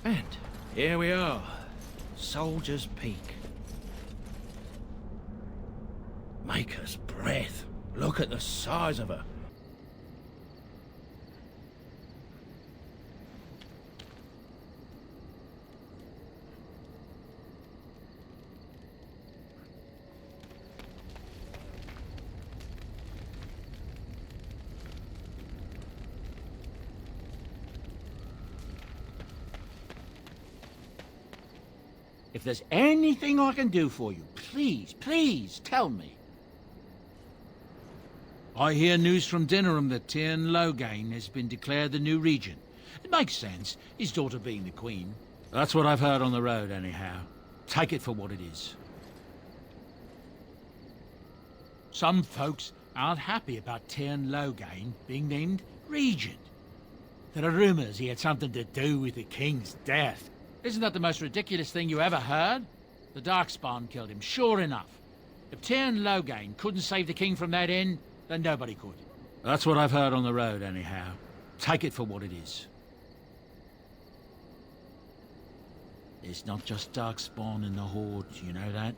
And here we are, Soldier's Peak. Maker's breath. Look at the size of her. If there's anything I can do for you, please tell me. I hear news from Dinnerham that Tyrn Logain has been declared the new regent. It makes sense, his daughter being the queen. That's what I've heard on the road, anyhow. Take it for what it is. Some folks aren't happy about Tyrn Logain being named regent. There are rumours he had something to do with the king's death. Isn't that the most ridiculous thing you ever heard? The Darkspawn killed him, sure enough. If Tyrn Logain couldn't save the king from that end, then nobody could. That's what I've heard on the road, anyhow. Take it for what it is. It's not just Darkspawn in the Hordes, you know that?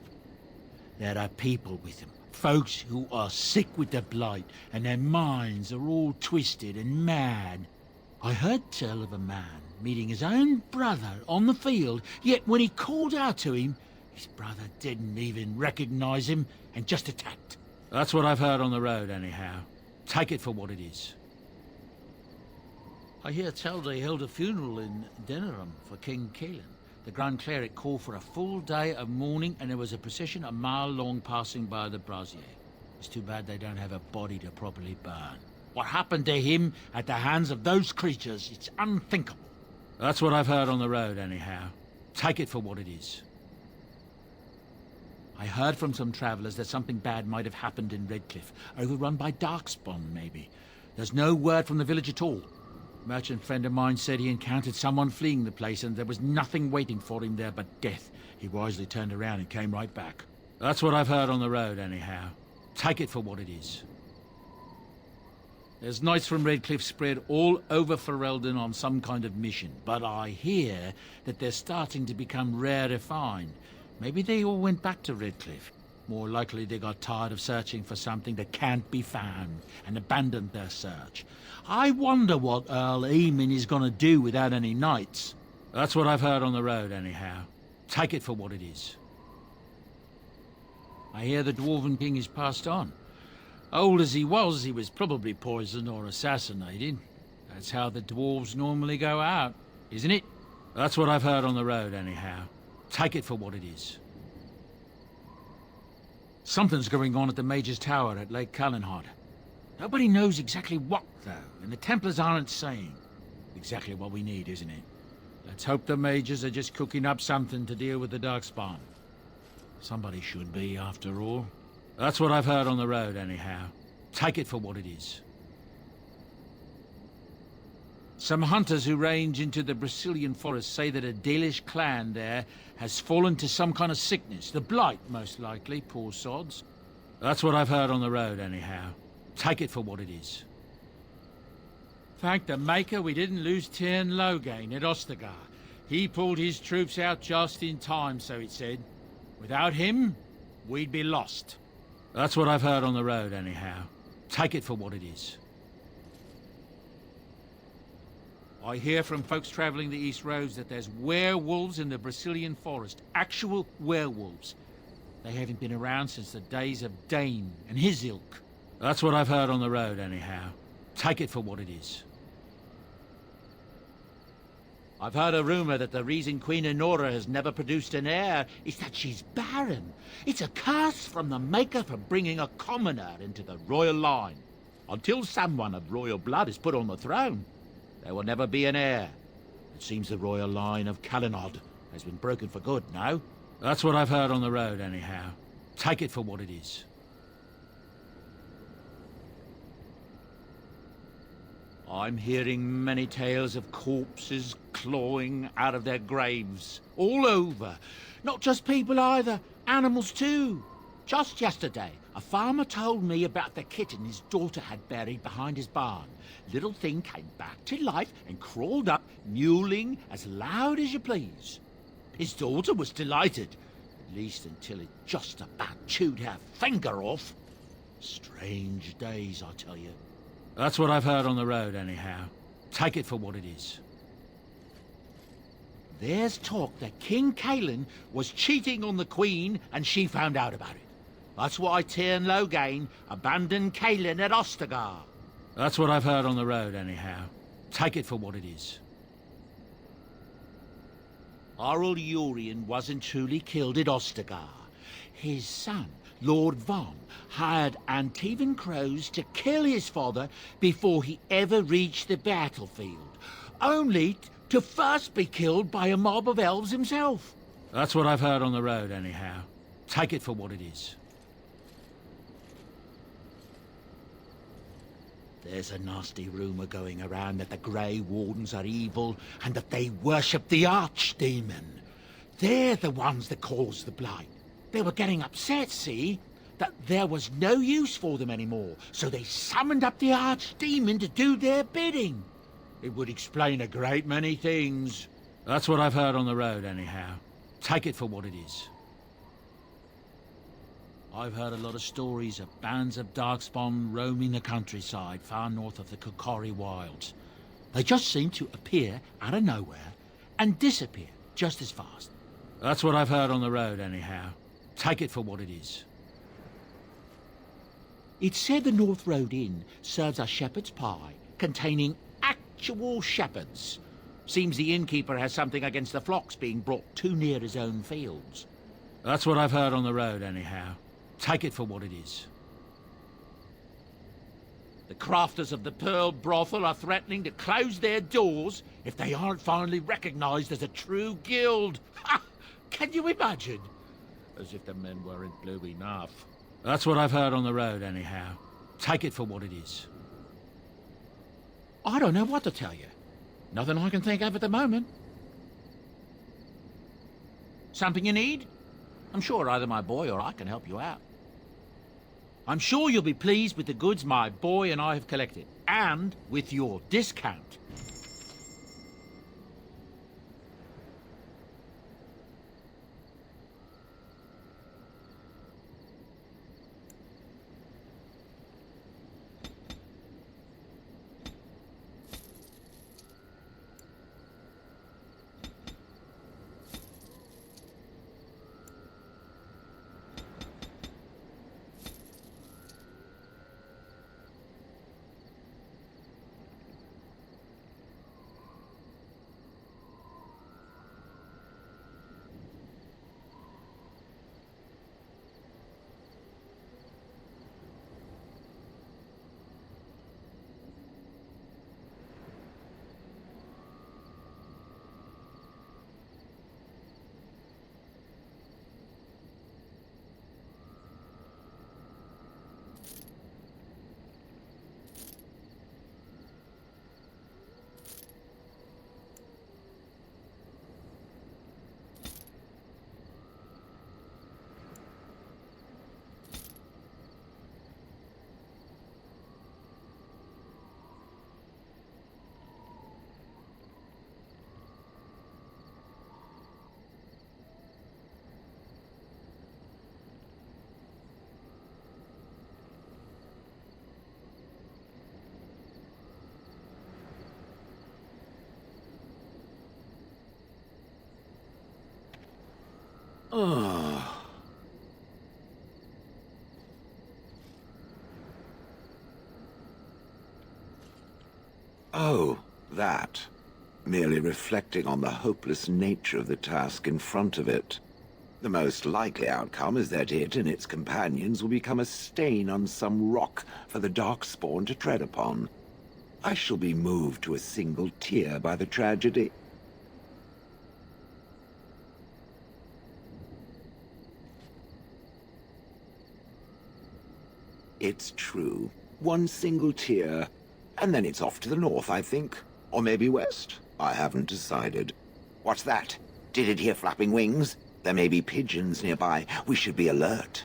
There are people with them. Folks who are sick with the Blight, and their minds are all twisted and mad. I heard tell of a man meeting his own brother on the field, yet when he called out to him, his brother didn't even recognize him and just attacked. That's what I've heard on the road, anyhow. Take it for what it is. I hear tell they held a funeral in Dinnerham for King Keelan. The Grand Cleric called for a full day of mourning, and there was a procession a mile long passing by the brazier. It's too bad they don't have a body to properly burn. What happened to him at the hands of those creatures, it's unthinkable. That's what I've heard on the road, anyhow. Take it for what it is. I heard from some travellers that something bad might have happened in Redcliffe, overrun by Darkspawn, maybe. There's no word from the village at all. A merchant friend of mine said he encountered someone fleeing the place and there was nothing waiting for him there but death. He wisely turned around and came right back. That's what I've heard on the road, anyhow. Take it for what it is. There's knights from Redcliffe spread all over Ferelden on some kind of mission, but I hear that they're starting to become rarefied. Maybe they all went back to Redcliffe. More likely they got tired of searching for something that can't be found and abandoned their search. I wonder what Earl Eamon is going to do without any knights. That's what I've heard on the road, anyhow. Take it for what it is. I hear the Dwarven King is passed on. Old as he was probably poisoned or assassinated. That's how the dwarves normally go out, isn't it? That's what I've heard on the road, anyhow. Take it for what it is. Something's going on at the Mage's Tower at Lake Callanhod. Nobody knows exactly what, though, and the Templars aren't saying. Exactly what we need, isn't it? Let's hope the Mages are just cooking up something to deal with the Darkspawn. Somebody should be, after all. That's what I've heard on the road, anyhow. Take it for what it is. Some hunters who range into the Brazilian forest say that a Dalish clan there has fallen to some kind of sickness. The Blight, most likely, poor sods. That's what I've heard on the road, anyhow. Take it for what it is. Thank the Maker we didn't lose Tyrn Logain at Ostagar. He pulled his troops out just in time, so it said. Without him, we'd be lost. That's what I've heard on the road, anyhow. Take it for what it is. I hear from folks travelling the East Roads that there's werewolves in the Brazilian forest. Actual werewolves. They haven't been around since the days of Dane and his ilk. That's what I've heard on the road, anyhow. Take it for what it is. I've heard a rumour that the reason Queen Enora has never produced an heir is that she's barren. It's a curse from the Maker for bringing a commoner into the royal line. Until someone of royal blood is put on the throne, there will never be an heir. It seems the royal line of Callanhod has been broken for good now. That's what I've heard on the road, anyhow. Take it for what it is. I'm hearing many tales of corpses clawing out of their graves, all over. Not just people either, animals too. Just yesterday, A farmer told me about the kitten his daughter had buried behind his barn. Little thing came back to life and crawled up, mewling as loud as you please. His daughter was delighted, at least until it just about chewed her finger off. Strange days, I tell you. That's what I've heard on the road, anyhow. Take it for what it is. There's talk that King Caelan was cheating on the Queen and she found out about it. That's why Tyrn Logain abandoned Caelan at Ostagar. That's what I've heard on the road, anyhow. Take it for what it is. Oral Urien wasn't truly killed at Ostagar. His son, Lord Von, hired Antivan crows to kill his father before he ever reached the battlefield, only to first be killed by a mob of elves himself. That's what I've heard on the road, anyhow. Take it for what it is. There's a nasty rumour going around that the Grey Wardens are evil and that they worship the Archdemon. They're the ones that caused the Blight. They were getting upset, see? That there was no use for them anymore, so they summoned up the Archdemon to do their bidding. It would explain a great many things. That's what I've heard on the road, anyhow. Take it for what it is. I've heard a lot of stories of bands of Darkspawn roaming the countryside far north of the Kokori Wilds. They just seem to appear out of nowhere and disappear just as fast. That's what I've heard on the road, anyhow. Take it for what it is. It's said the North Road Inn serves a shepherd's pie containing actual shepherds. Seems the innkeeper has something against the flocks being brought too near his own fields. That's what I've heard on the road, anyhow. Take it for what it is. The crafters of the Pearl Brothel are threatening to close their doors if they aren't finally recognized as a true guild. Ha! Can you imagine? As if the men weren't blue enough. That's what I've heard on the road, anyhow. Take it for what it is. I don't know what to tell you. Nothing I can think of at the moment. Something you need? I'm sure either my boy or I can help you out. I'm sure you'll be pleased with the goods my boy and I have collected, and with your discount. Oh. Oh, that. Merely reflecting on the hopeless nature of the task in front of it. The most likely outcome is that it and its companions will become a stain on some rock for the Darkspawn to tread upon. I shall be moved to a single tear by the tragedy. It's true. One single tear, and then it's off to the north, I think. Or maybe west. I haven't decided. What's that? Did it hear flapping wings? There may be pigeons nearby. We should be alert.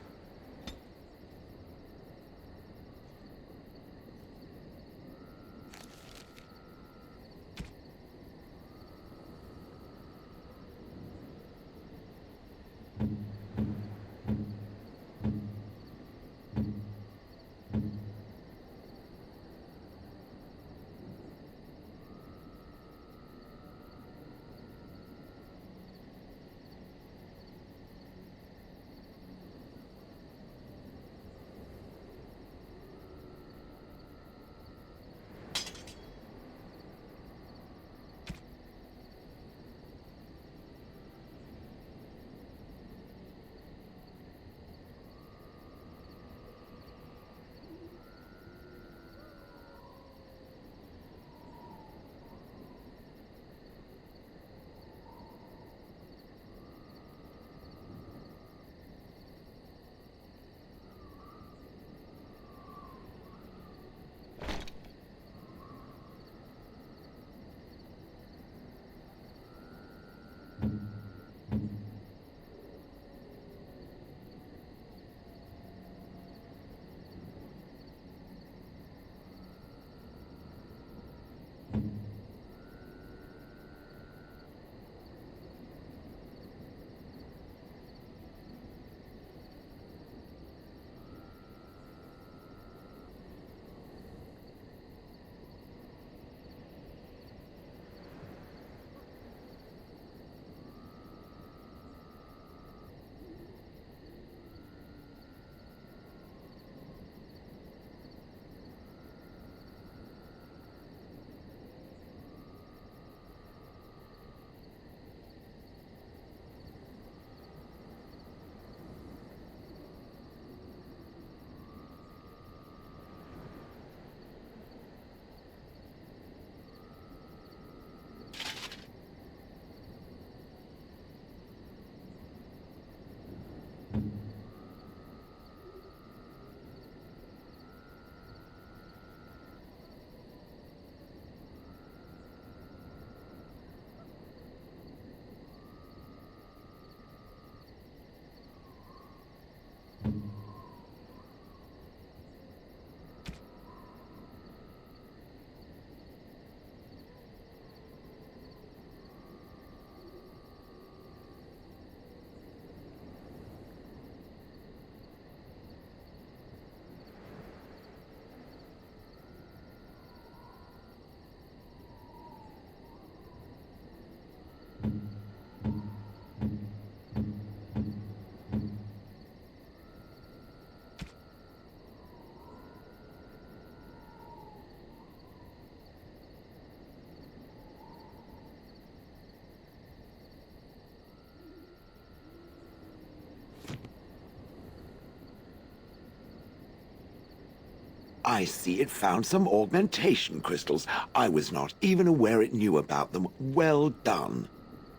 I see it found some augmentation crystals. I was not even aware it knew about them. Well done.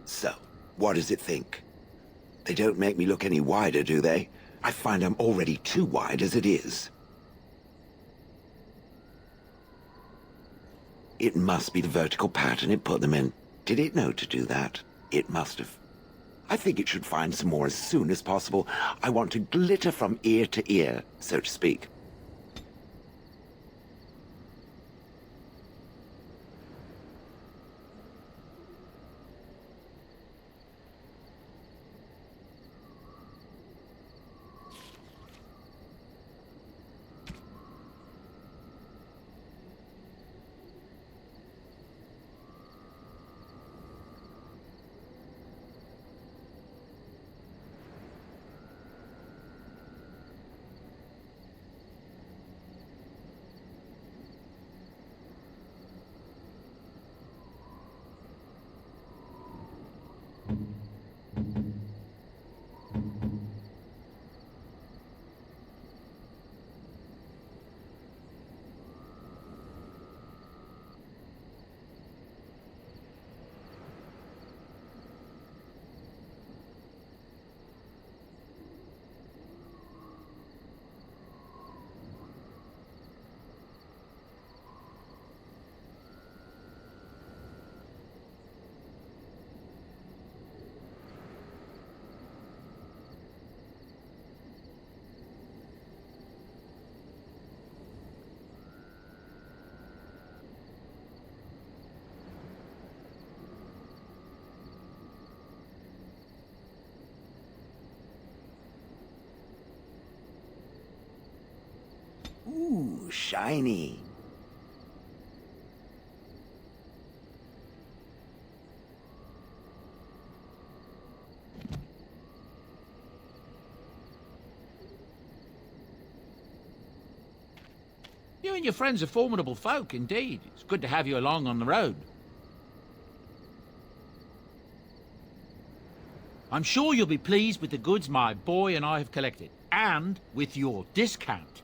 So, what does it think? They don't make me look any wider, do they? I find I'm already too wide as it is. It must be the vertical pattern it put them in. Did it know to do that? It must have. I think it should find some more as soon as possible. I want to glitter from ear to ear, so to speak. Ooh, shiny. You and your friends are formidable folk, indeed. It's good to have you along on the road. I'm sure you'll be pleased with the goods my boy and I have collected, and with your discount.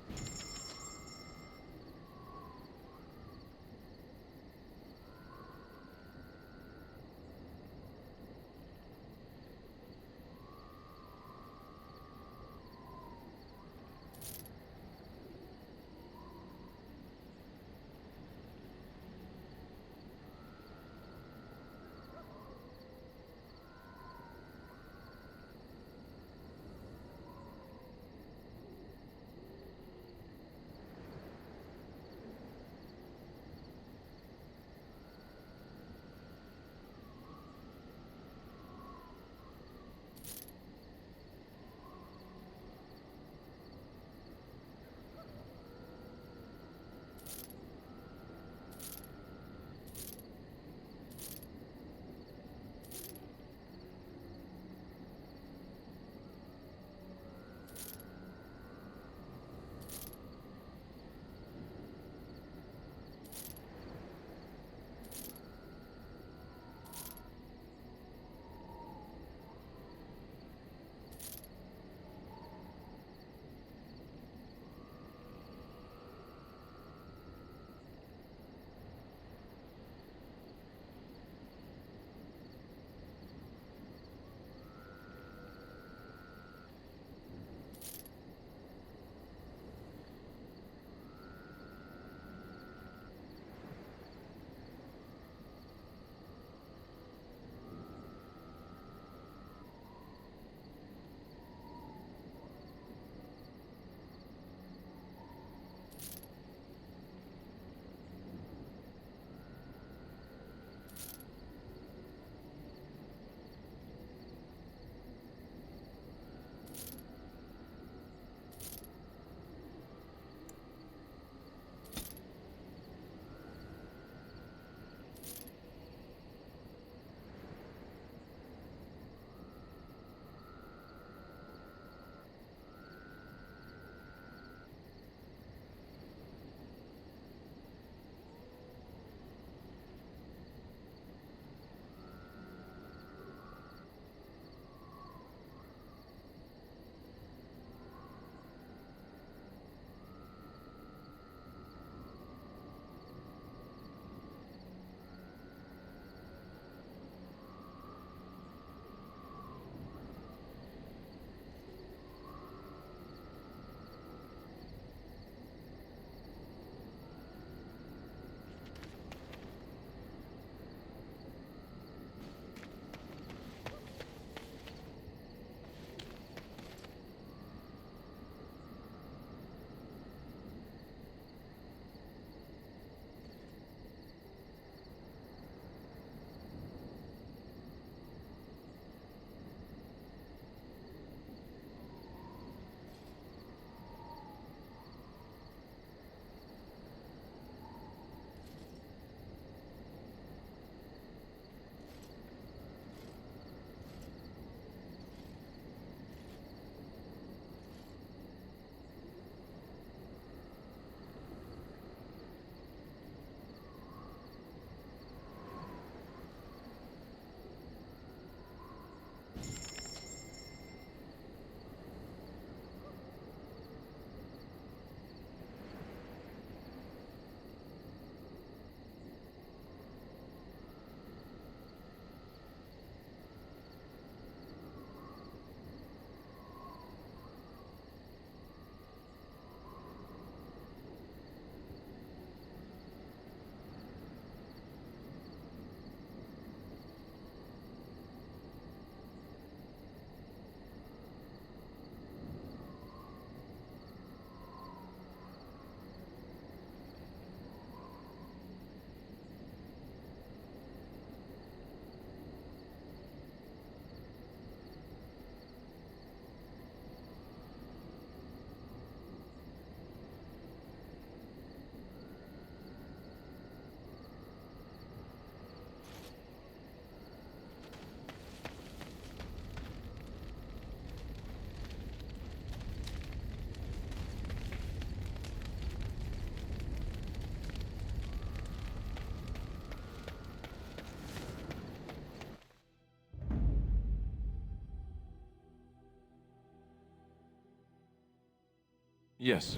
Yes.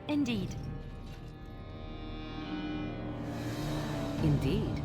Indeed. Indeed.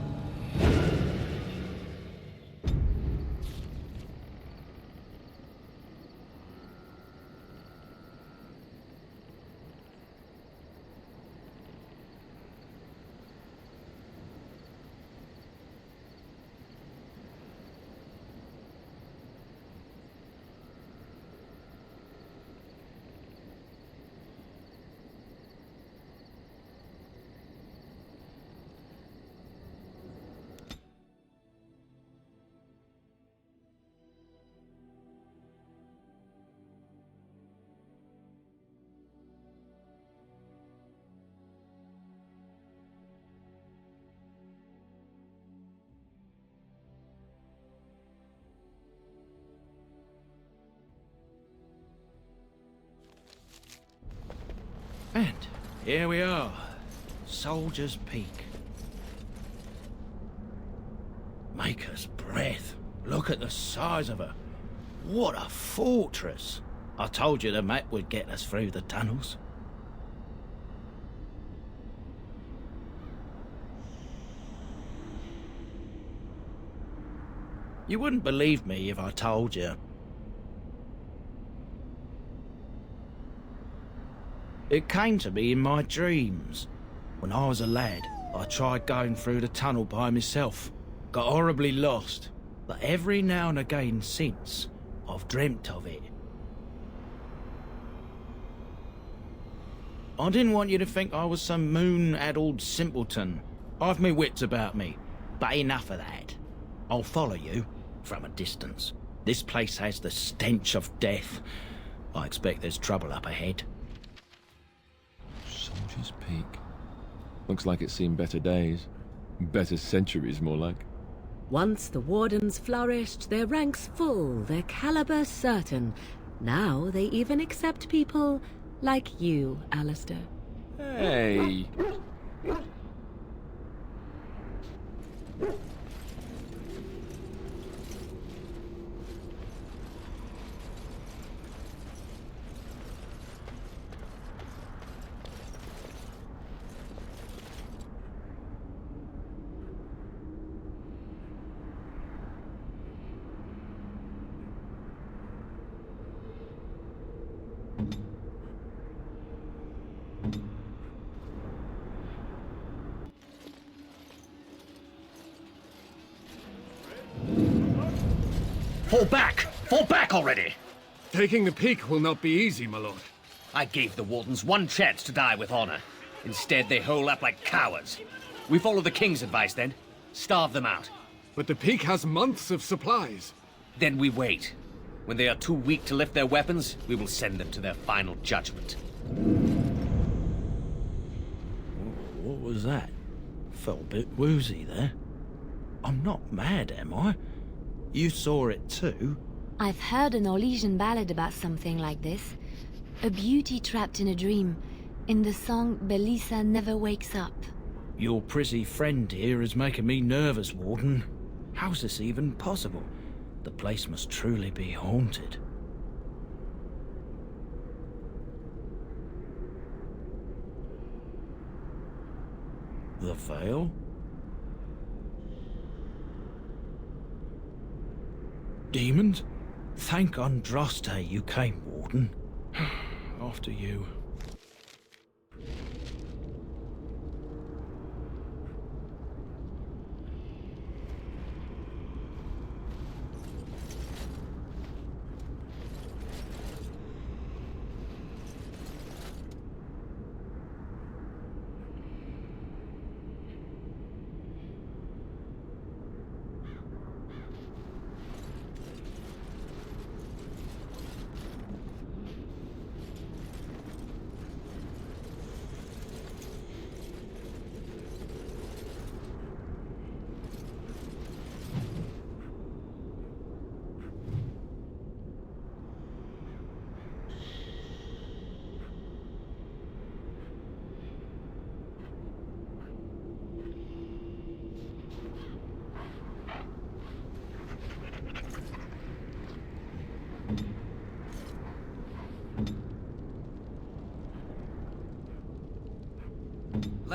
And here we are, Soldier's Peak. Maker's breath. Look at the size of her. What a fortress. I told you the map would get us through the tunnels. You wouldn't believe me if I told you. It came to me in my dreams. When I was a lad, I tried going through the tunnel by myself. Got horribly lost. But every now and again since, I've dreamt of it. I didn't want you to think I was some moon-addled simpleton. I've my wits about me. But enough of that. I'll follow you, from a distance. This place has the stench of death. I expect there's trouble up ahead. Soldier's Peak. Looks like it's seen better days. Better centuries, more like. Once the wardens flourished, their ranks full, their caliber certain. Now they even accept people like you, Alistair. Hey! Fall back! Fall back already! Taking the peak will not be easy, my lord. I gave the Wardens one chance to die with honor. Instead, they hole up like cowards. We follow the King's advice, then. Starve them out. But the peak has months of supplies. Then we wait. When they are too weak to lift their weapons, we will send them to their final judgment. What was that? Felt a bit woozy there. I'm not mad, am I? You saw it too? I've heard an Orlesian ballad about something like this. A beauty trapped in a dream. In the song, Belisa never wakes up. Your prissy friend here is making me nervous, Warden. How's this even possible? The place must truly be haunted. The Veil? Demons? Thank Andraste you came, Warden. After you.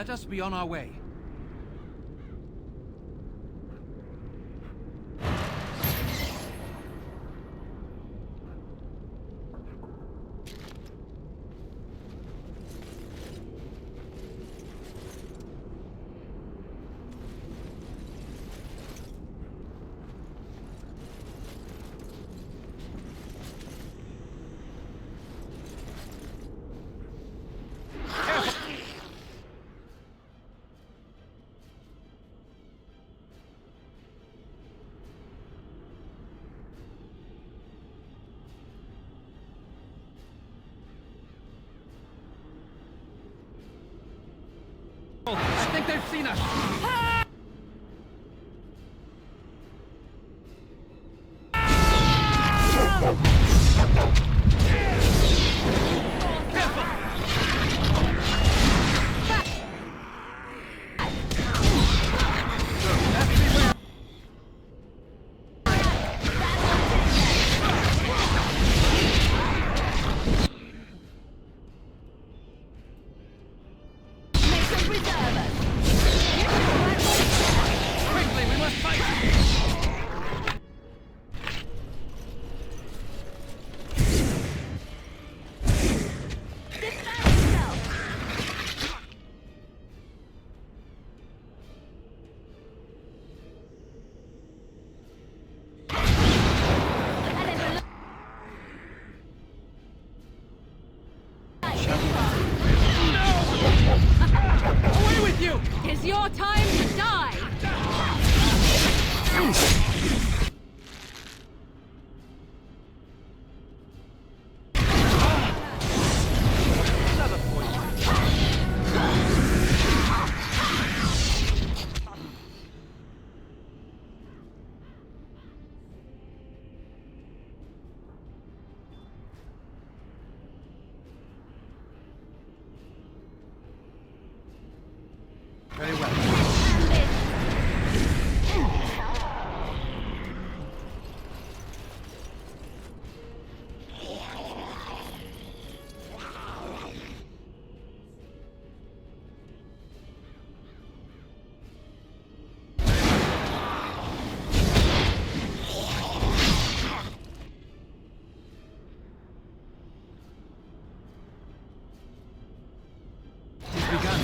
Let us be on our way. I think they've seen us! Quickly, we must fight! Away with you! It's your time to die! Another point. Very well. It's begun.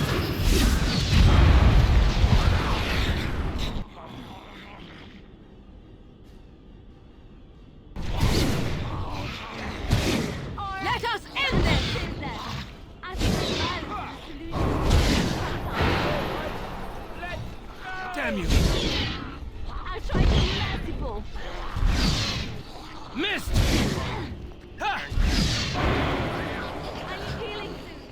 Let us end this! Damn you! I'll try to be merciful. Missed! Ha! Are you healing soon?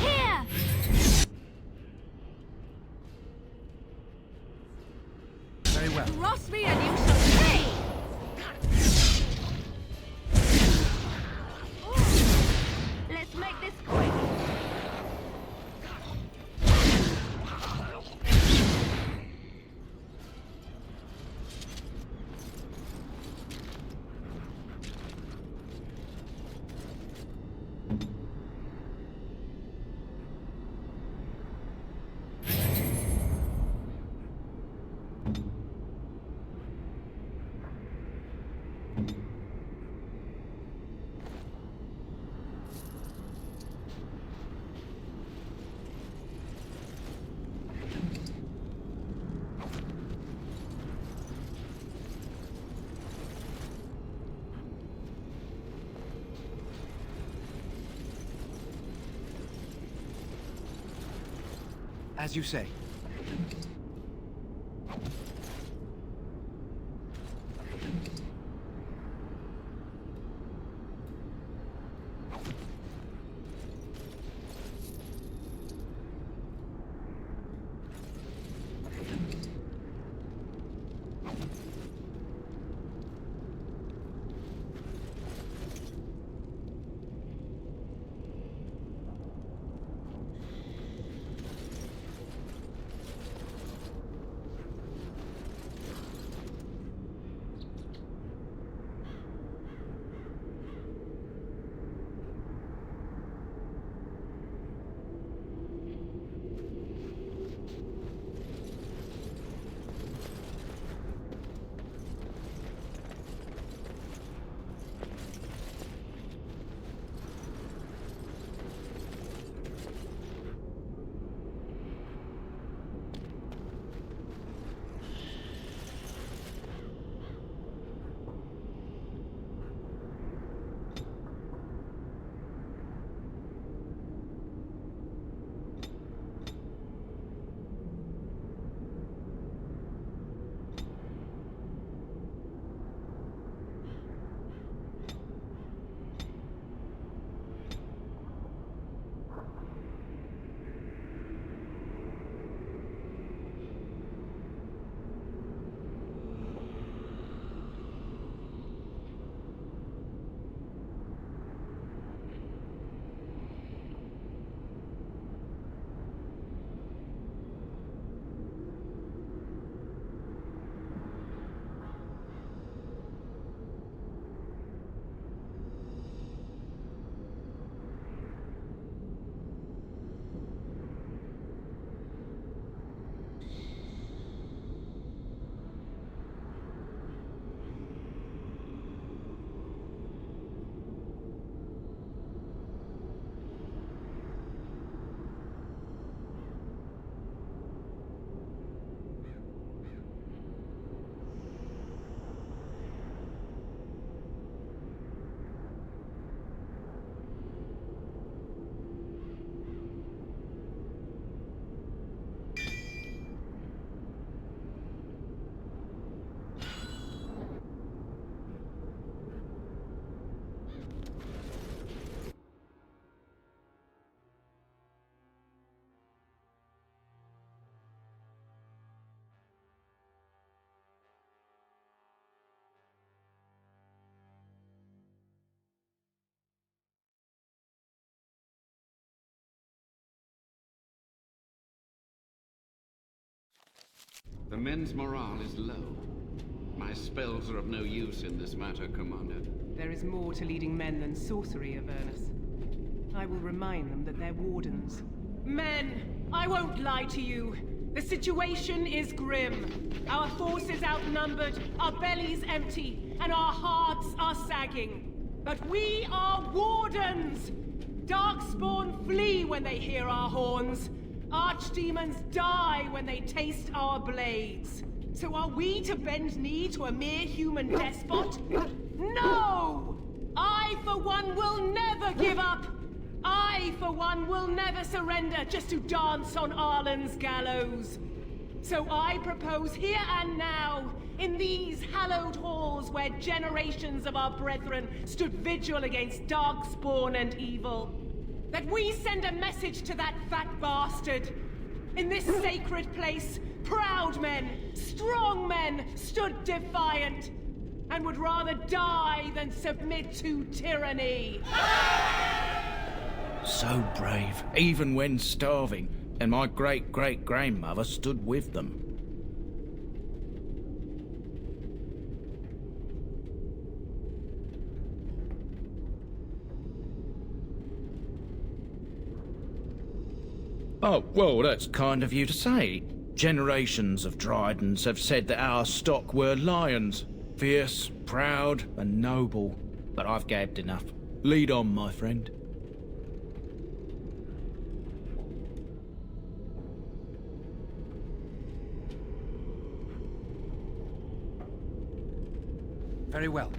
Here! Very well. Cross me and you shall pay! Let's make this quick. As you say. The men's morale is low. My spells are of no use in this matter, Commander. There is more to leading men than sorcery, Avernus. I will remind them that they're wardens. Men, I won't lie to you. The situation is grim. Our forces outnumbered, our bellies empty, and our hearts are sagging. But we are wardens! Darkspawn flee when they hear our horns. Archdemons die when they taste our blades. So are we to bend knee to a mere human despot? No! I, for one, will never give up! I, for one, will never surrender just to dance on Arlen's gallows. So I propose here and now, in these hallowed halls where generations of our brethren stood vigil against darkspawn and evil, that we send a message to that fat bastard. In this sacred place, proud men, strong men stood defiant, and would rather die than submit to tyranny. So brave, even when starving, and my great-great-grandmother stood with them. Oh, well, that's kind of you to say. Generations of Dryadens have said that our stock were lions. Fierce, proud, and noble. But I've gabbed enough. Lead on, my friend. Very well.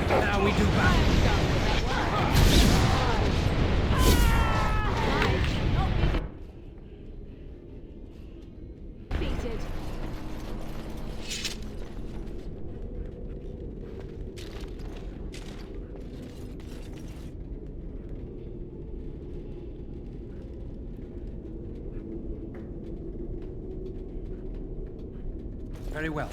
Now we do battle. Defeated. Very well.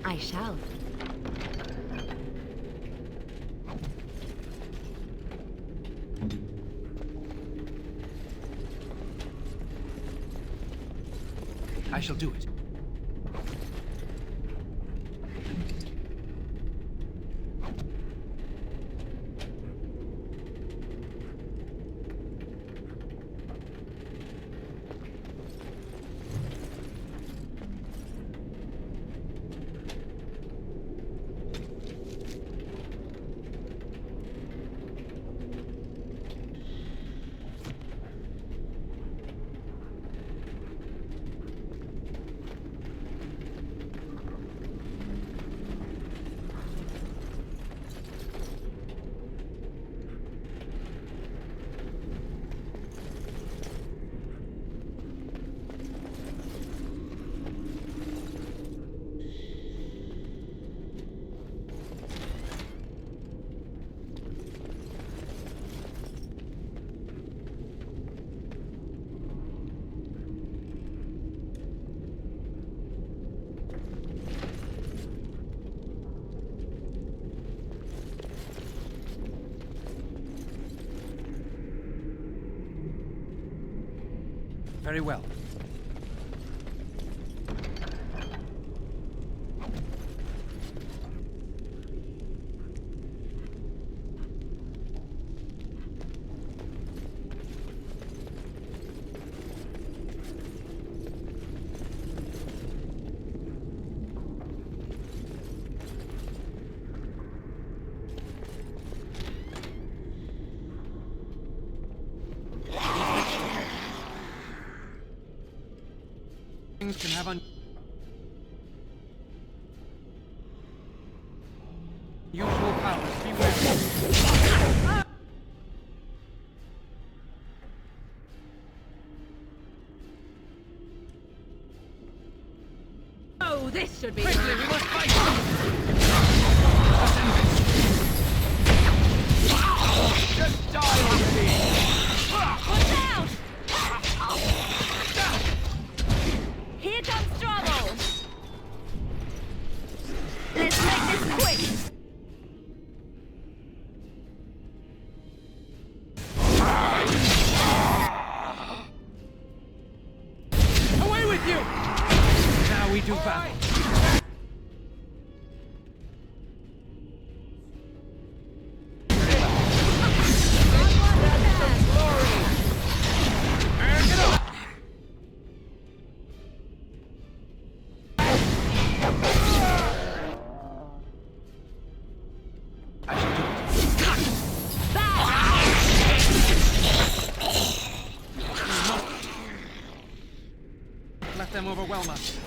I shall. I shall do it. Very well. Things can have unusual powers. Beware. Oh, this should be... Quickly, we must fight! Just die already! Watch out! Here comes trouble! Let's make this quick! Away with you! Now we do battle. Let them overwhelm us.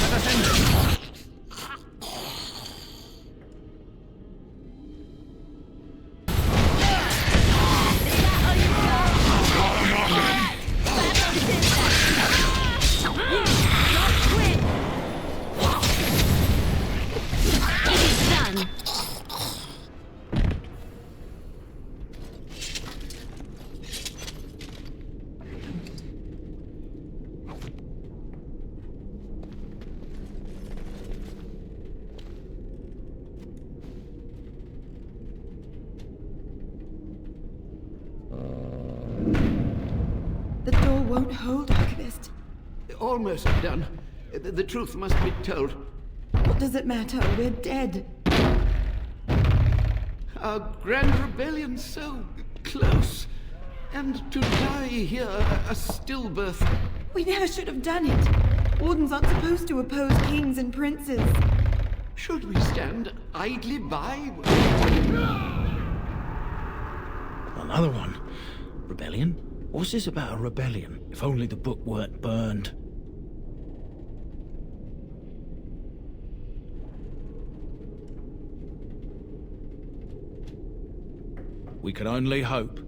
Let us end it. The door won't hold, Archivist. Almost done. The truth must be told. What does it matter? We're dead. Our grand rebellion so close. And to die here, a stillbirth. We never should have done it. Wardens aren't supposed to oppose kings and princes. Should we stand idly by? Another one. Rebellion? What's this about a rebellion? If only the book weren't burned. We could only hope.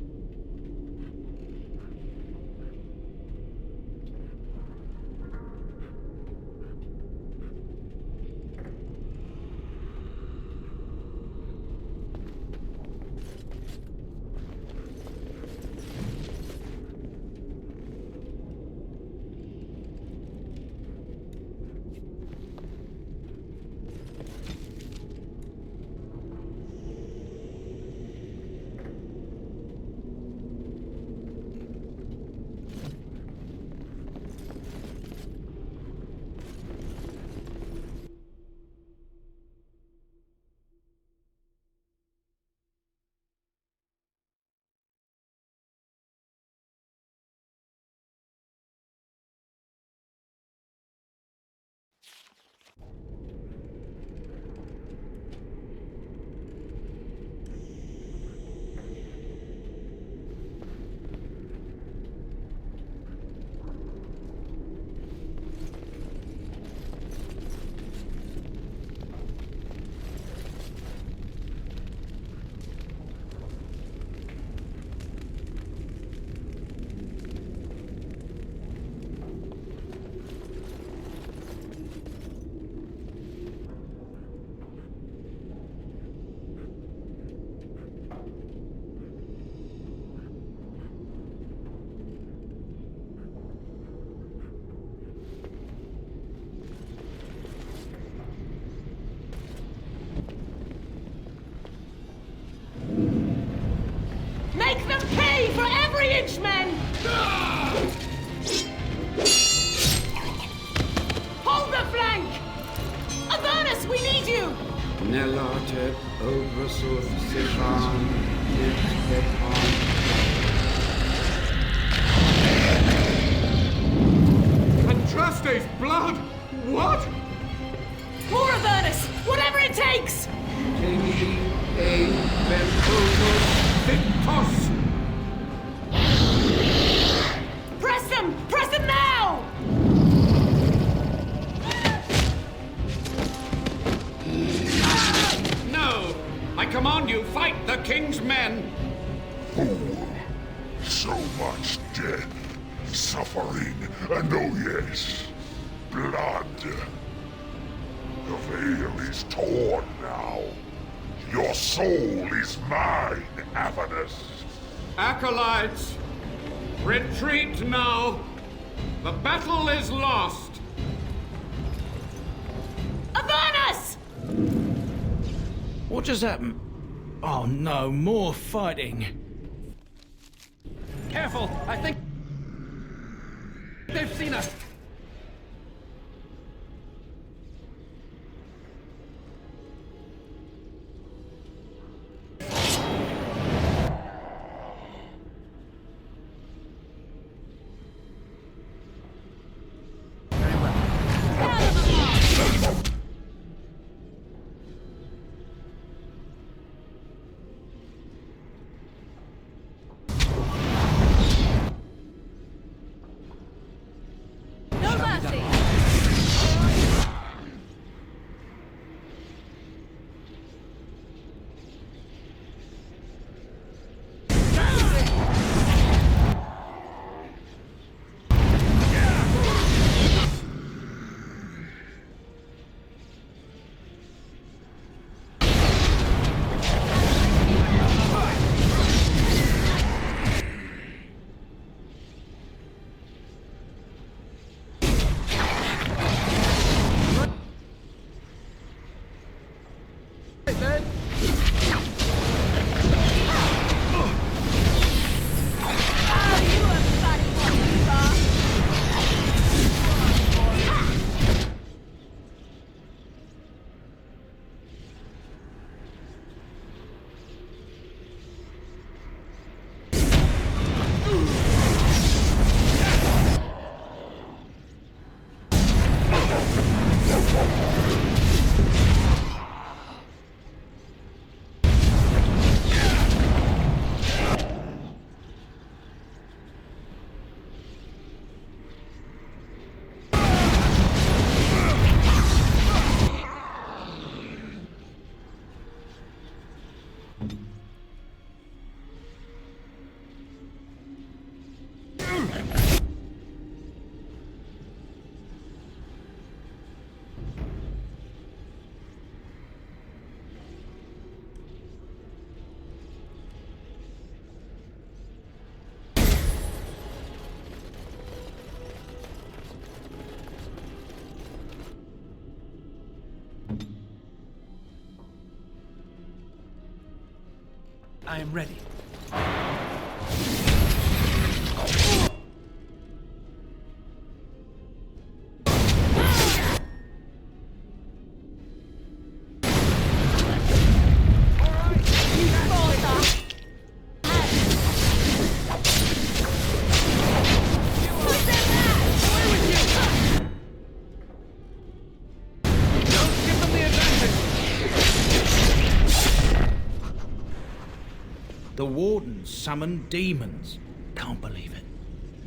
3-inch men! Hold the flank! Avernus, we need you! Nelate Obrasuth Sifan Nit Andraste's blood! What? More Avernus! Whatever it takes! Tegi E Ventosus Victos! Press them! Press them now! No! I command you, fight the king's men! Fool! So much death, suffering, and oh yes, blood. The veil is torn now. Your soul is mine, Avernus. Acolytes, retreat now! The battle is lost! Avernus! What just happened? Oh no, more fighting. Careful! I think they've seen us. I am ready. The wardens summoned demons. Can't believe it.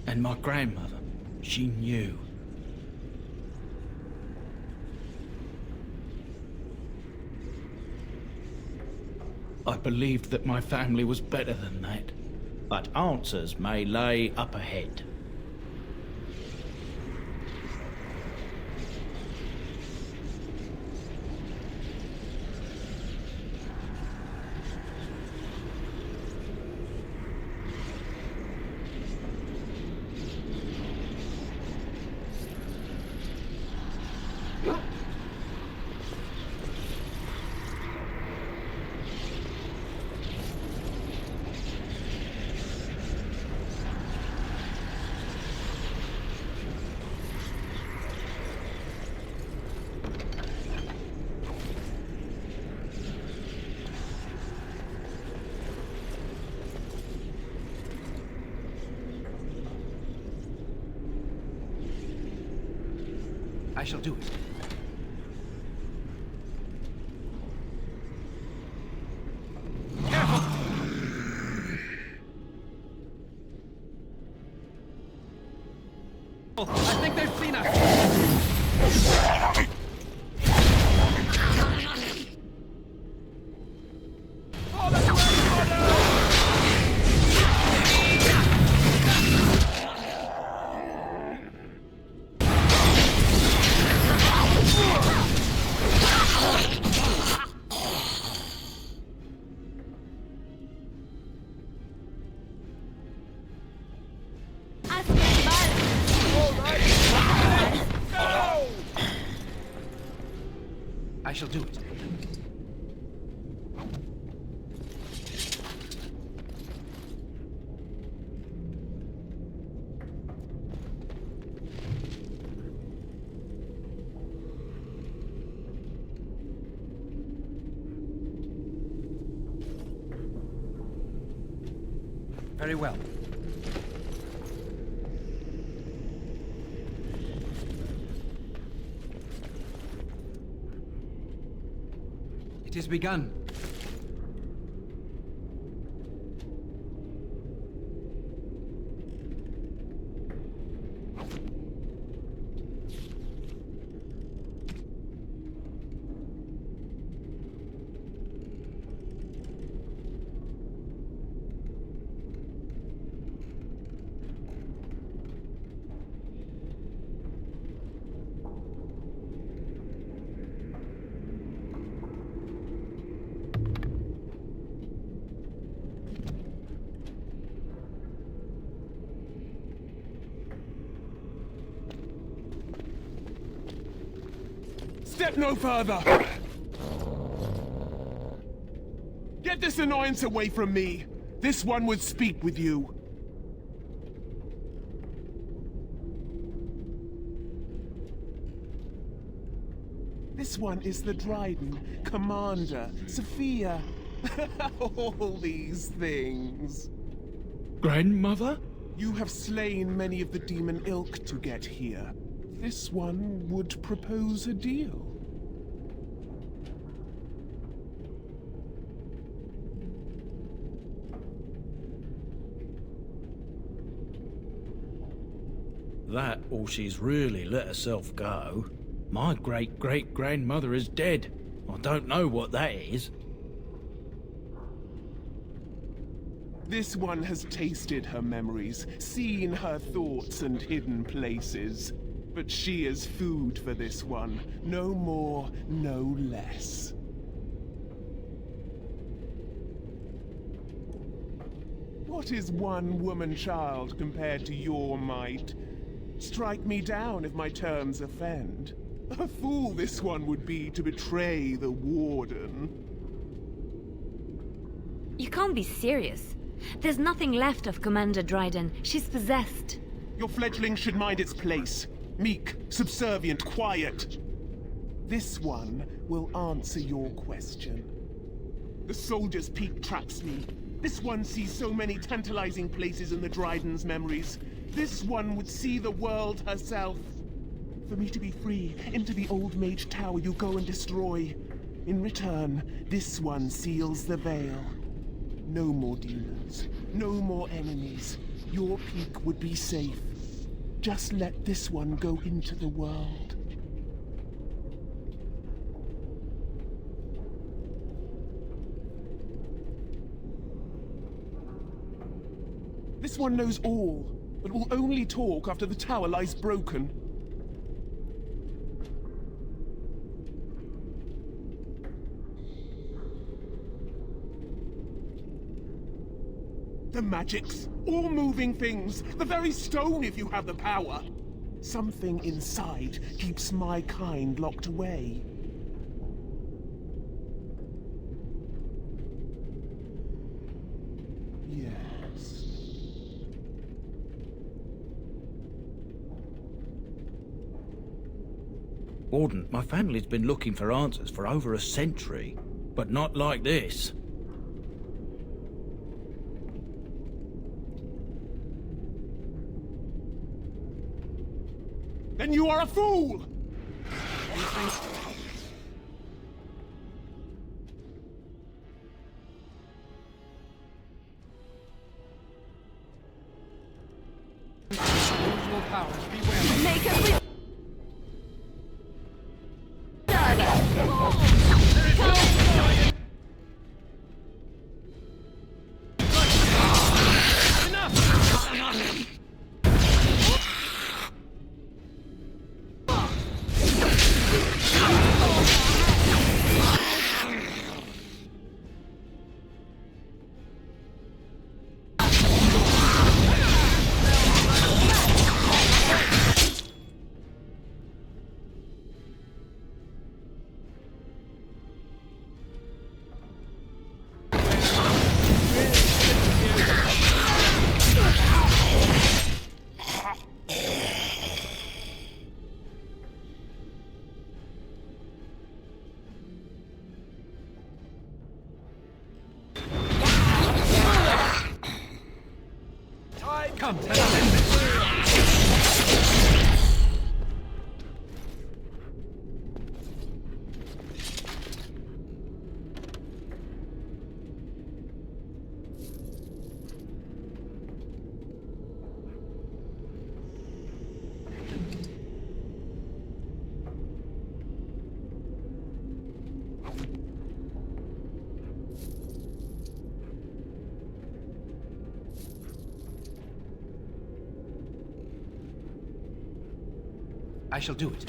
And my grandmother, she knew. I believed that my family was better than that. But answers may lay up ahead. I shall do it. I think they've seen us! I shall do it. Very well. It is begun. Step no further! Get this annoyance away from me! This one would speak with you. This one is the Dryden, Commander, Sophia. All these things. Grandmother? You have slain many of the demon ilk to get here. This one would propose a deal. That, or she's really let herself go. My great-great-grandmother is dead. I don't know what that is. This one has tasted her memories, seen her thoughts and hidden places. But she is food for this one. No more, no less. What is one woman-child compared to your might? Strike me down if my terms offend. A fool this one would be to betray the Warden. You can't be serious. There's nothing left of Commander Dryden. She's possessed. Your fledgling should mind its place. Meek, subservient, quiet. This one will answer your question. The soldier's peak traps me. This one sees so many tantalizing places in the Dryden's memories. This one would see the world herself. For me to be free, into the old mage tower you go and destroy. In return, this one seals the veil. No more demons, no more enemies. Your peak would be safe. Just let this one go into the world. This one knows all, but will only talk after the tower lies broken. The magics, all moving things, the very stone if you have the power. Something inside keeps my kind locked away. Yes. Warden, my family's been looking for answers for over a century, but not like this. Then you are a fool! Unusual powers, beware. Make us with... Come, tell us. I shall do it.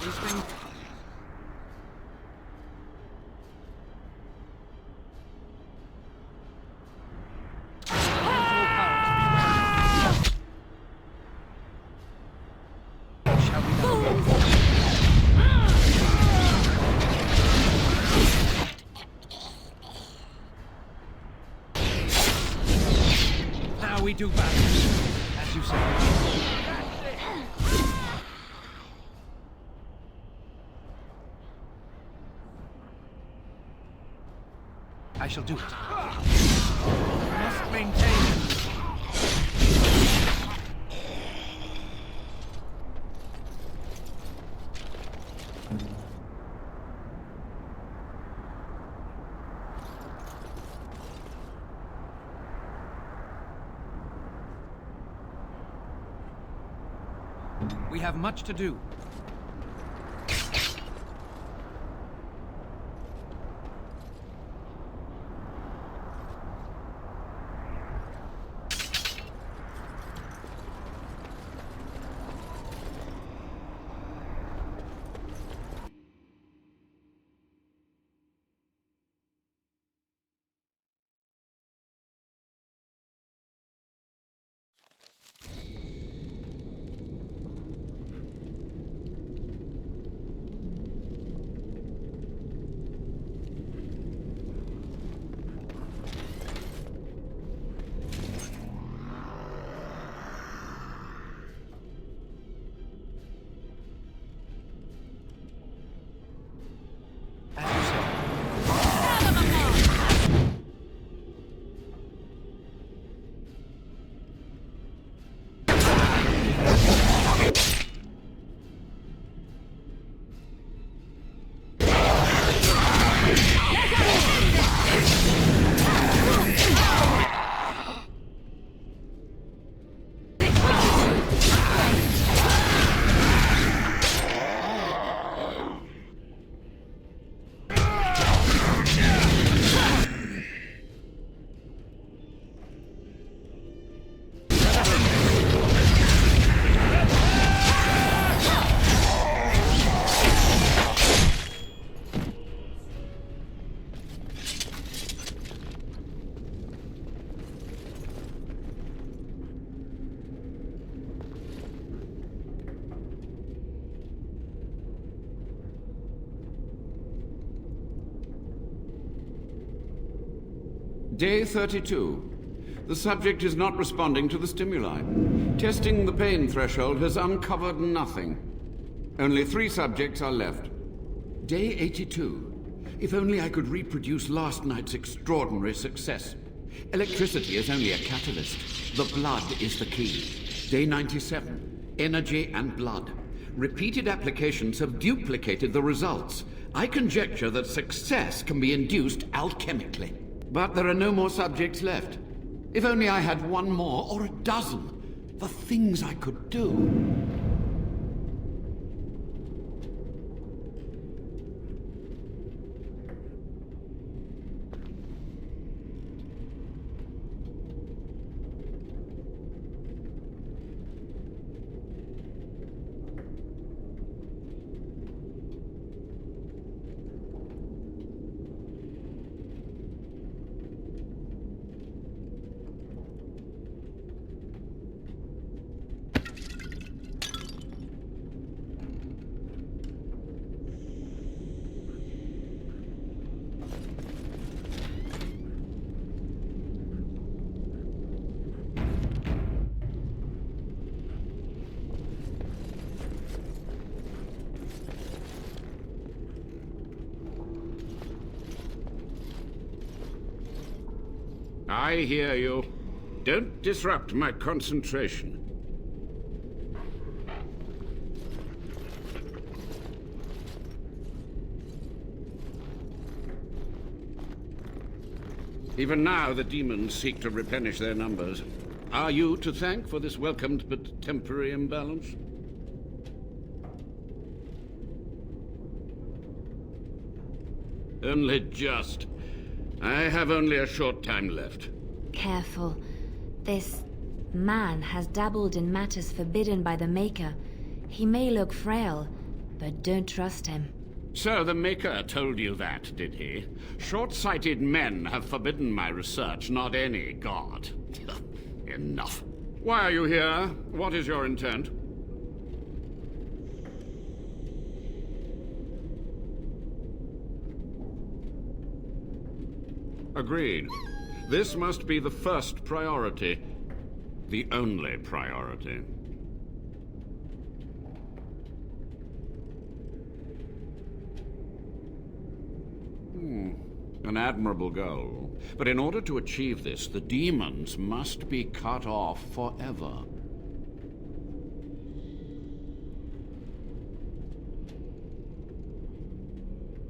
These things... Now we do battle. yourself. I shall do it. Must maintain. We have much to do. Day 32. The subject is not responding to the stimuli. Testing the pain threshold has uncovered nothing. Only 3 subjects are left. Day 82. If only I could reproduce last night's extraordinary success. Electricity is only a catalyst. The blood is the key. Day 97. Energy and blood. Repeated applications have duplicated the results. I conjecture that success can be induced alchemically. But there are no more subjects left. If only I had 1 more, or a dozen. The things I could do. I hear you. Don't disrupt my concentration. Even now, the demons seek to replenish their numbers. Are you to thank for this welcomed but temporary imbalance? Only just. I have only a short time left. Careful. This man has dabbled in matters forbidden by the Maker. He may look frail, but don't trust him. So the Maker told you that, did he? Short-sighted men have forbidden my research, not any god. Enough. Why are you here? What is your intent? Agreed. This must be the first priority. The only priority. An admirable goal. But in order to achieve this, the demons must be cut off forever.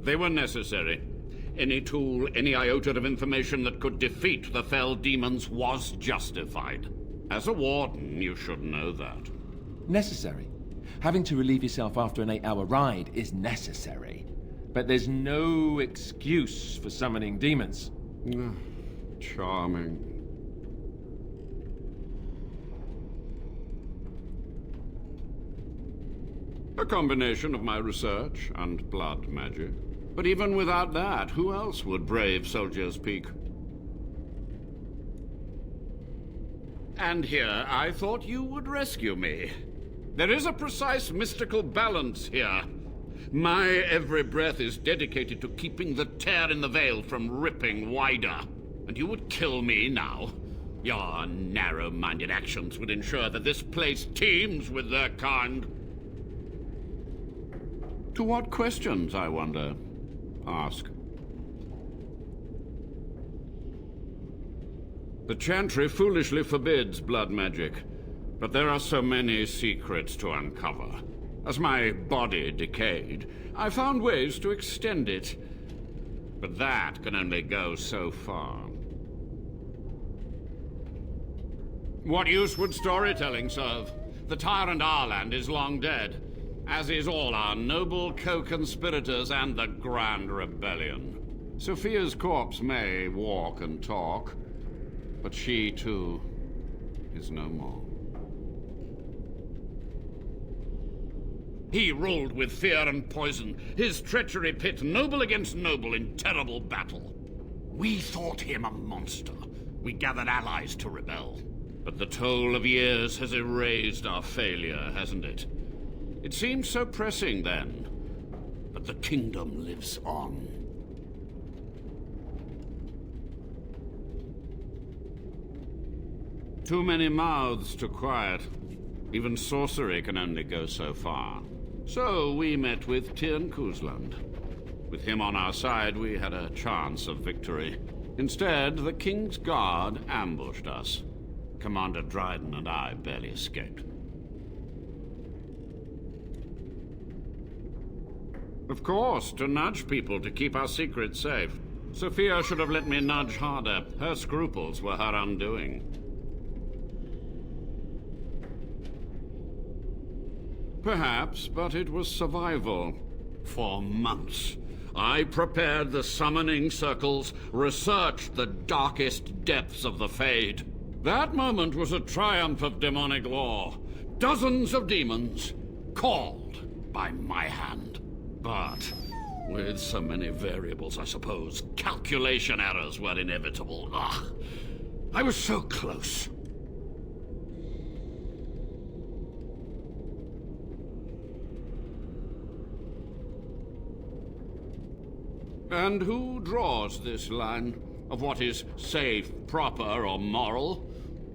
They were necessary. Any tool, any iota of information that could defeat the fell demons was justified. As a warden, you should know that. Necessary. Having to relieve yourself after an 8-hour ride is necessary. But there's no excuse for summoning demons. Charming. A combination of my research and blood magic. But even without that, who else would brave Soldier's Peak? And here, I thought you would rescue me. There is a precise mystical balance here. My every breath is dedicated to keeping the tear in the veil from ripping wider. And you would kill me now? Your narrow-minded actions would ensure that this place teems with their kind. To what questions, I wonder? Ask. The Chantry foolishly forbids blood magic, but there are so many secrets to uncover. As my body decayed, I found ways to extend it. But that can only go so far. What use would storytelling serve? The tyrant Arland is long dead, as is all our noble co-conspirators and the Grand Rebellion. Sophia's corpse may walk and talk, but she, too, is no more. He ruled with fear and poison, his treachery pit noble against noble in terrible battle. We thought him a monster. We gathered allies to rebel. But the toll of years has erased our failure, hasn't it? It seemed so pressing then, but the kingdom lives on. Too many mouths to quiet. Even sorcery can only go so far. So we met with Tirn Kuzland. With him on our side, we had a chance of victory. Instead, the King's Guard ambushed us. Commander Dryden and I barely escaped. Of course, to nudge people to keep our secrets safe. Sophia should have let me nudge harder. Her scruples were her undoing. Perhaps, but it was survival. For months, I prepared the summoning circles, researched the darkest depths of the Fade. That moment was a triumph of demonic law. Dozens of demons, called by my hand. But with so many variables, I suppose, calculation errors were inevitable. Ugh. I was so close. And who draws this line of what is safe, proper, or moral?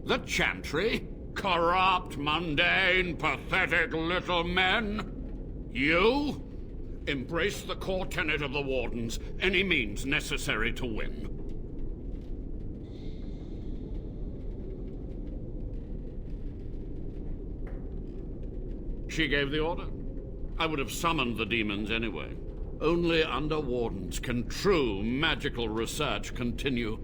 The Chantry? Corrupt, mundane, pathetic little men? You? Embrace the core tenet of the Wardens, any means necessary to win. She gave the order. I would have summoned the demons anyway. Only under Wardens can true magical research continue.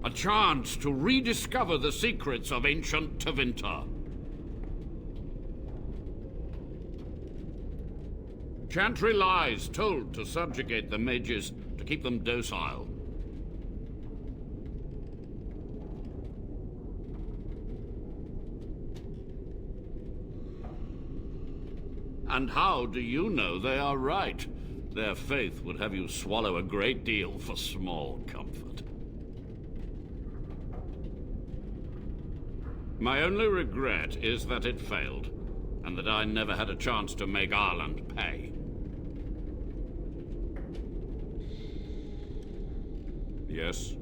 A chance to rediscover the secrets of ancient Tevinter. Chantry lies told to subjugate the mages, to keep them docile. And how do you know they are right? Their faith would have you swallow a great deal for small comfort. My only regret is that it failed, and that I never had a chance to make Ireland pay. Yes?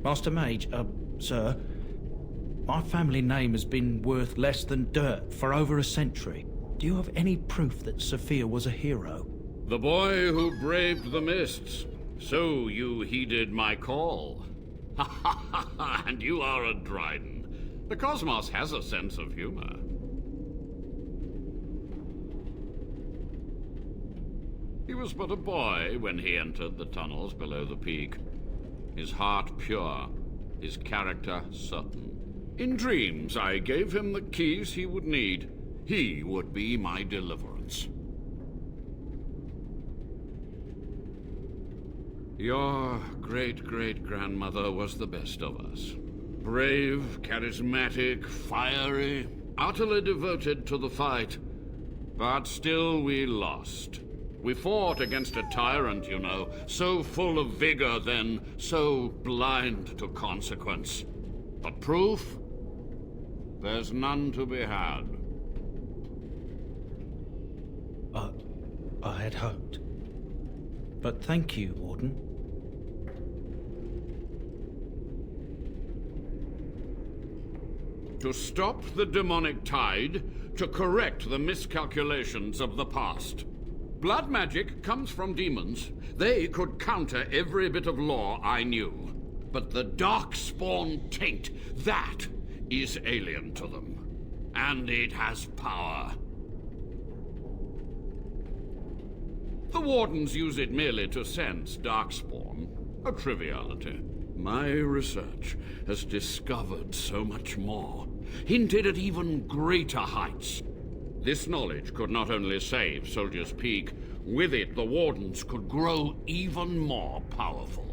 Master Mage, sir, my family name has been worth less than dirt for over a century. Do you have any proof that Sophia was a hero? The boy who braved the mists. So you heeded my call. Ha ha ha ha, and you are a Dryden. The cosmos has a sense of humor. He was but a boy when he entered the tunnels below the peak. His heart pure, his character certain. In dreams, I gave him the keys he would need. He would be my deliverance. Your great-great-grandmother was the best of us. Brave, charismatic, fiery, utterly devoted to the fight. But still we lost. We fought against a tyrant, you know, so full of vigor then, so blind to consequence. But proof? There's none to be had. I had hoped. But thank you, Warden. To stop the demonic tide, to correct the miscalculations of the past. Blood magic comes from demons. They could counter every bit of law I knew. But the darkspawn taint, that is alien to them. And it has power. The Wardens use it merely to sense darkspawn. A triviality. My research has discovered so much more. Hinted at even greater heights. This knowledge could not only save Soldier's Peak, with it the Wardens could grow even more powerful.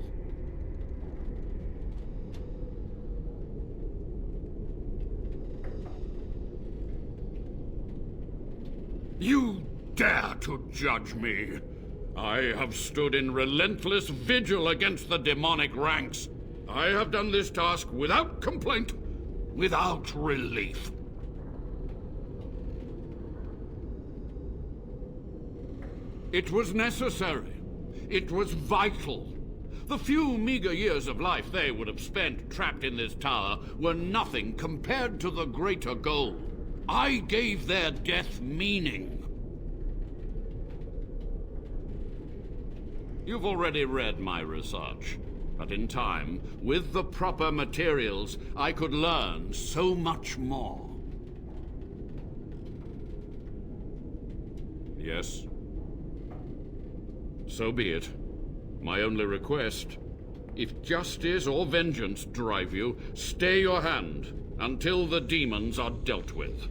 You dare to judge me? I have stood in relentless vigil against the demonic ranks. I have done this task without complaint, without relief. It was necessary. It was vital. The few meager years of life they would have spent trapped in this tower were nothing compared to the greater goal. I gave their death meaning. You've already read my research, but in time, with the proper materials, I could learn so much more. Yes? So be it. My only request, if justice or vengeance drive you, stay your hand until the demons are dealt with.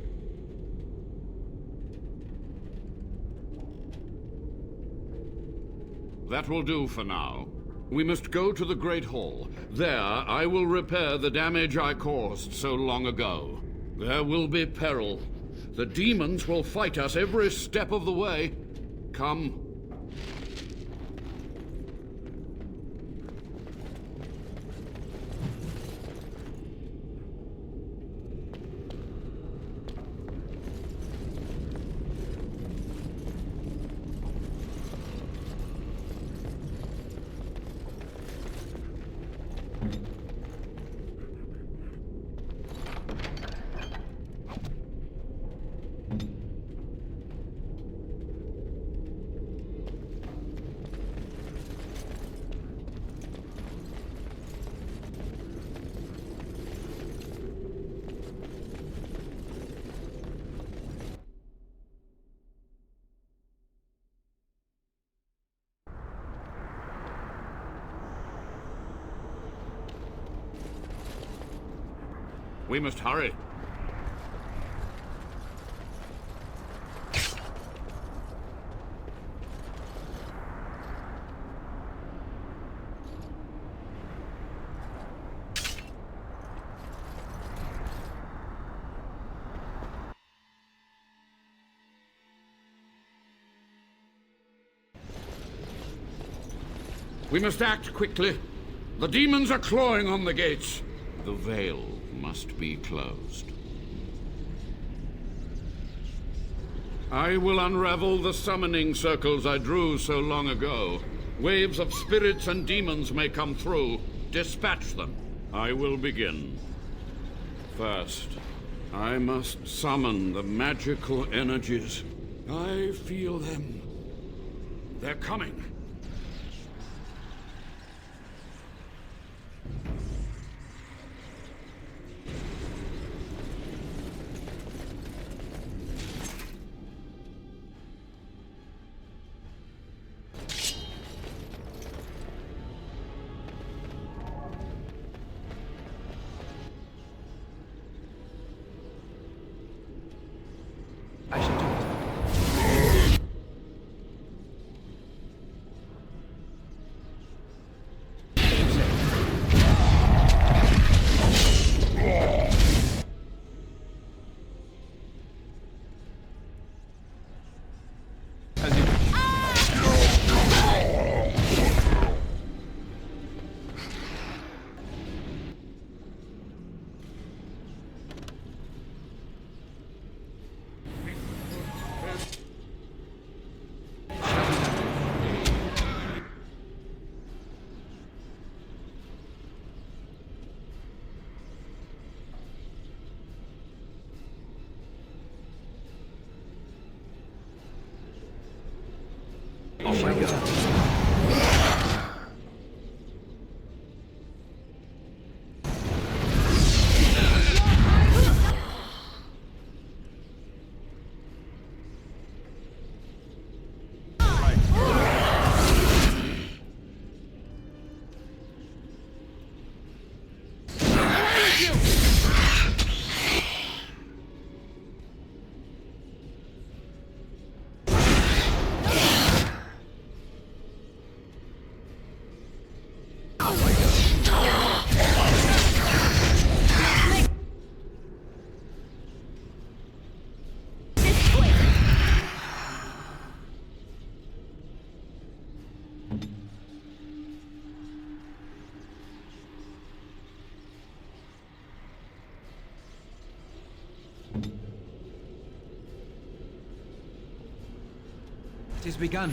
That will do for now. We must go to the Great Hall. There, I will repair the damage I caused so long ago. There will be peril. The demons will fight us every step of the way. Come. We must hurry. We must act quickly. The demons are clawing on the gates. The veil must be closed. I will unravel the summoning circles I drew so long ago. Waves of spirits and demons may come through. Dispatch them. I will begin. First, I must summon the magical energies. I feel them. They're coming. Oh my god. It has begun.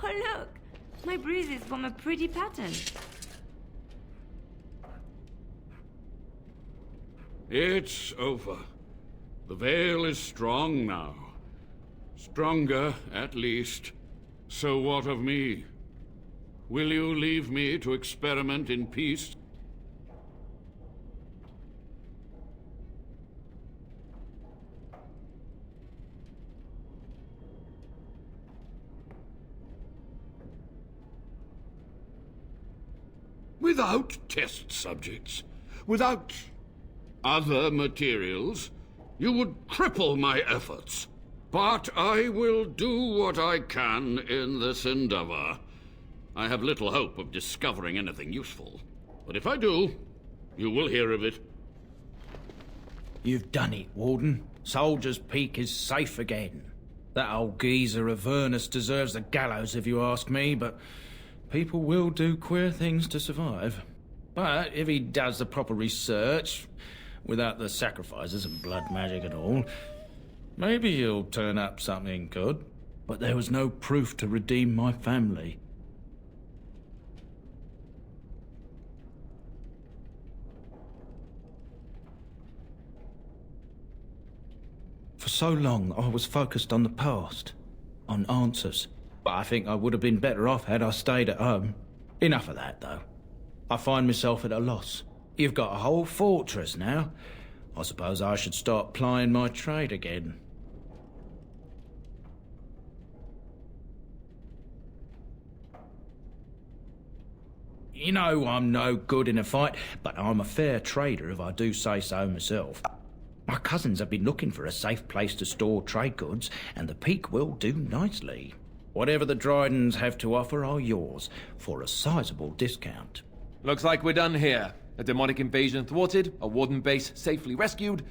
Oh look! My bruises form a pretty pattern. It's over. The veil is strong now. Stronger, at least. So what of me? Will you leave me to experiment in peace? Without test subjects, without other materials, you would cripple my efforts. But I will do what I can in this endeavor. I have little hope of discovering anything useful. But if I do, you will hear of it. You've done it, Warden. Soldier's Peak is safe again. That old geezer of Avernus deserves the gallows if you ask me, but people will do queer things to survive. But if he does the proper research, without the sacrifices and blood magic and all, maybe he'll turn up something good. But there was no proof to redeem my family. For so long, I was focused on the past, on answers. But I think I would have been better off had I stayed at home. Enough of that, though. I find myself at a loss. You've got a whole fortress now. I suppose I should start plying my trade again. You know I'm no good in a fight, but I'm a fair trader if I do say so myself. My cousins have been looking for a safe place to store trade goods, and the Peak will do nicely. Whatever the Drydens have to offer are yours, for a sizable discount. Looks like we're done here. A demonic invasion thwarted, a warden base safely rescued.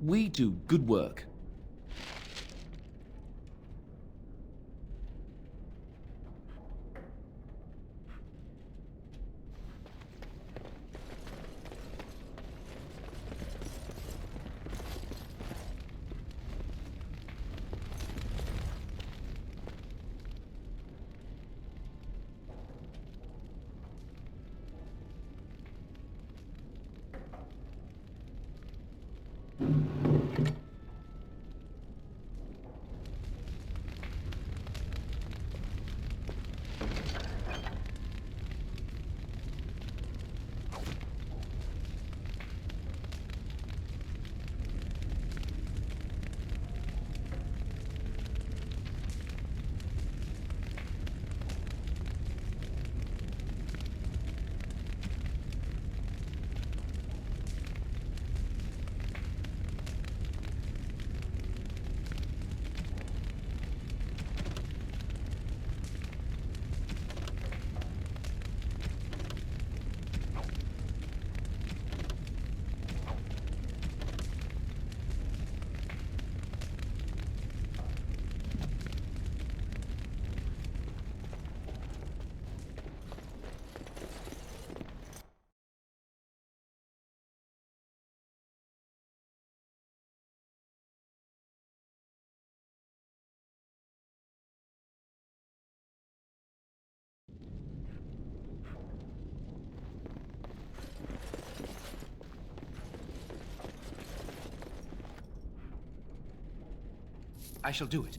We do good work. I shall do it.